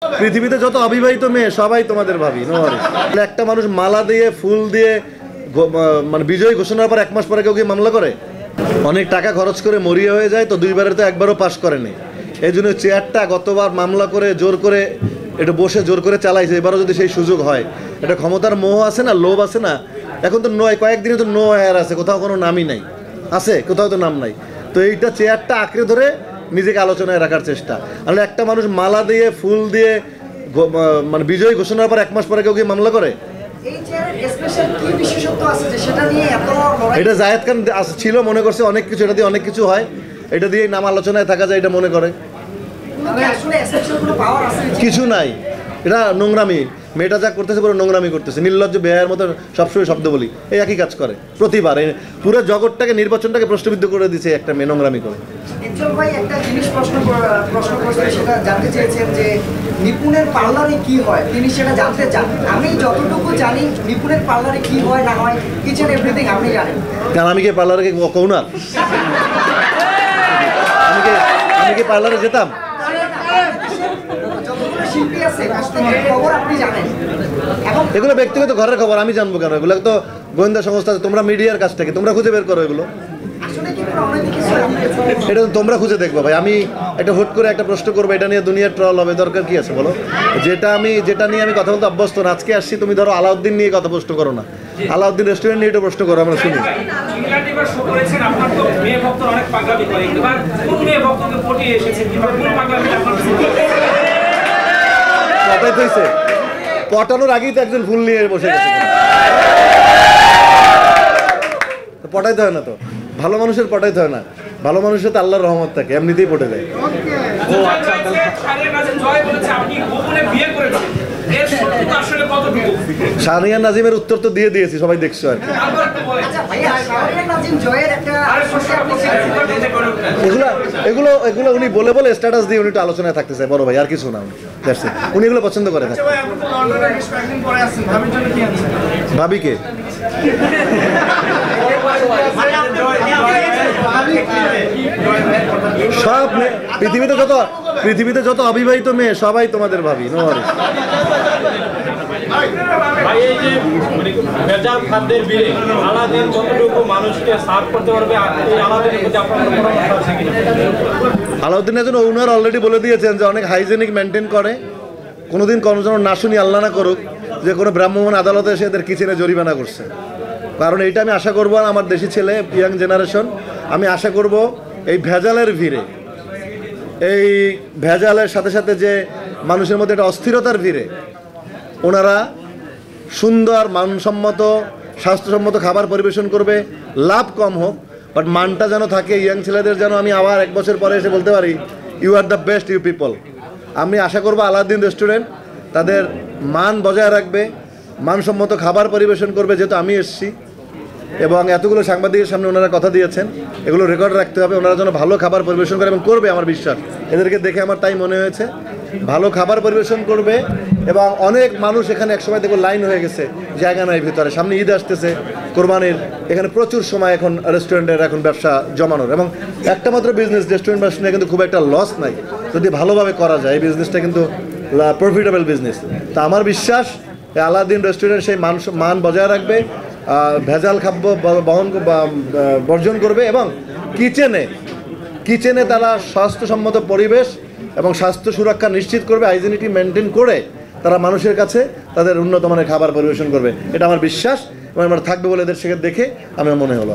পৃথিবীতে যত অবিবাহিত মেয়ে সবাই তোমাদের ভাবি। No worry. একটা মানুষ মালা দিয়ে ফুল দিয়ে মানে বিজয়ী ঘোষণার পর 1 মাস পরে কেউ কি মামলা করে? অনেক টাকা খরচ করে মরিয়া হয়ে যায় তো, দুইবারে তো একবারও পাশ করেনি। এই জন্য চেয়ারটা গতবার মামলা করে জোর করে এটা বসে জোর করে চালাইছে, এবারও যদি সেই সুযোগ হয়। এটা ক্ষমতার মোহ আছে না, লোভ আছে না। এখন তো কয়েকদিনে তো নো হেয়ার আছে, কোথাও কোনো নামই নাই, আছে কোথাও তো নাম নাই। তো এইটা চেয়ারটা আঁকড়ে ধরে নিজেকে আলোচনায় রাখার চেষ্টা। আসলে একটা মানুষ মালা দিয়ে ফুল দিয়ে মানে বিজয়ী ঘোষণার পর 1 মাস পরে কেউ কি মামলা করে? এটা জায়েদ খান ছিল, মনে করছে অনেক কিছু, এটা দিয়ে অনেক কিছু হয়, এটা দিয়ে নাম আলোচনায় থাকা যায়, এটা মনে করে। কিছু নাই, এটা নোংরামি। মেয়েটা যা করতেছে পুরো নোংরামি করতেছে, নির্লজ্জ বেহায়ের মতো সবসময় শব্দ বলি, এই একই কাজ করে প্রতিবার। পুরো জগৎটাকে, নির্বাচনটাকে প্রশ্নবিদ্ধ করে দিচ্ছে একটা মেয়ে নোংরামি করে। ভাই একটা জিনিস প্রশ্ন করছেন, সেটা জানতে চেয়েছেন যে নিপুণের পার্লারে কি হয়, তিনি সেটা জানতে চান। আমি যতটুকু জানি নিপুণের পার্লারে কি হয় না হয়, কিচেন এভরিথিং আপনি জানেন। কারণ আমি কি পার্লারে কৌনার? আমি কি পার্লারে যেতাম? এগুলো ব্যক্তিগত ঘরের খবর, আমি জানবো কেন? এগুলো তো গোয়েন্দা সংস্থা, তোমরা মিডিয়ার কাছ থেকে তোমরা খুঁজে বের করো এগুলো। এটা তো তোমরা খুঁজে দেখবো ভাই। আমি একটা হুট করে একটা প্রশ্ন করবো, এটা নিয়ে দুনিয়ার ট্রল হবে, দরকার কি আছে বলো? যেটা নিয়ে আমি কথা বলতে অভ্যস্ত না। আজকে আসছি, তুমি ধরো আলাউদ্দিন নিয়ে কথা প্রশ্ন করো না, আলাউদ্দিন রেস্টুরেন্ট নিয়ে এটা প্রশ্ন করো, আমরা শুনি। পটানোর আগেই তো একজন ফুল নিয়ে বসে গেছে। পটাইতে হয় না তো, ভালো মানুষের পটাইতে হয় না। ভালো মানুষের তো আল্লাহর রহমত থাকে, এমনিতেই পটে যায়। শাহরিয়ার নাজিমের উত্তর তো দিয়ে দিয়েছি, সবাই দেখছো আর কি। এগুলো উনি বলে বলে স্ট্যাটাস দিয়ে উনি একটু আলোচনায় থাকতে চায়, বড় ভাই, আর কিছু না। উনি এগুলো পছন্দ করে থাকে। ভাবিকে সব পৃথিবীতে যত অবিবাহিত মেয়ে সবাই তোমাদের ভাবি। নো ওয়ারি। আলাউদ্দিন একজন ওনার অলরেডি বলে দিয়েছেন যে অনেক হাইজেনিক মেনটেন করে, কোনোদিন কোনো যেন না শুনি, আল্লাহ না করুক, যে কোনো ভ্রাম্যমাণ আদালতে এসে এদের কিচেনে জরিমানা করছে। কারণ এইটা আমি আশা করবো, আমার দেশি ছেলে, ইয়াং জেনারেশন, আমি আশা করব এই ভেজালের ভিড়ে, এই ভেজালের সাথে সাথে যে মানুষের মধ্যে একটা অস্থিরতার ভিড়ে ওনারা সুন্দর মানসম্মত স্বাস্থ্যসম্মত খাবার পরিবেশন করবে, লাভ কম হোক বাট মানটা যেন থাকে। ইয়াং ছেলেদের যেন আমি আবার 1 বছর পরে এসে বলতে পারি, you are the best you people. আমি আশা করবো আলাউদ্দিন রেস্টুরেন্ট তাদের মান বজায় রাখবে, মানসম্মত খাবার পরিবেশন করবে, যেহেতু আমি এসেছি এবং এতগুলো সাংবাদিকের সামনে ওনারা কথা দিয়েছেন, এগুলো রেকর্ড রাখতে হবে। ওনারা যেন ভালো খাবার পরিবেশন করে এবং করবে, আমার বিশ্বাস। এদেরকে দেখে আমার তাই মনে হয়েছে, ভালো খাবার পরিবেশন করবে। এবং অনেক মানুষ এখানে একসময় দেখো লাইন হয়ে গেছে, জায়গা নাই ভিতরে, সামনে ঈদ আসতেছে, কোরবানির, এখানে প্রচুর সময় এখন রেস্টুরেন্টের এখন ব্যবসা জমানোর। এবং একটা মাত্র বিজনেস, রেস্টুরেন্ট ব্যবসা কিন্তু খুব একটা লস নাই, যদি ভালোভাবে করা যায় এই বিজনেসটা কিন্তু প্রফিটেবল বিজনেস। তা আমার বিশ্বাস আলাউদ্দিন রেস্টুরেন্ট সেই মান বজায় রাখবে, ভেজাল খাদ্য বর্জন করবে এবং কিচেনে তারা স্বাস্থ্যসম্মত পরিবেশ এবং স্বাস্থ্য সুরক্ষা নিশ্চিত করবে, হাইজিনিটি মেনটেন করে তারা মানুষের কাছে তাদের উন্নত মানের খাবার পরিবেশন করবে। এটা আমার বিশ্বাস এবং আমার থাকবে বলে এদের সেখানে দেখে আমার মনে হলো।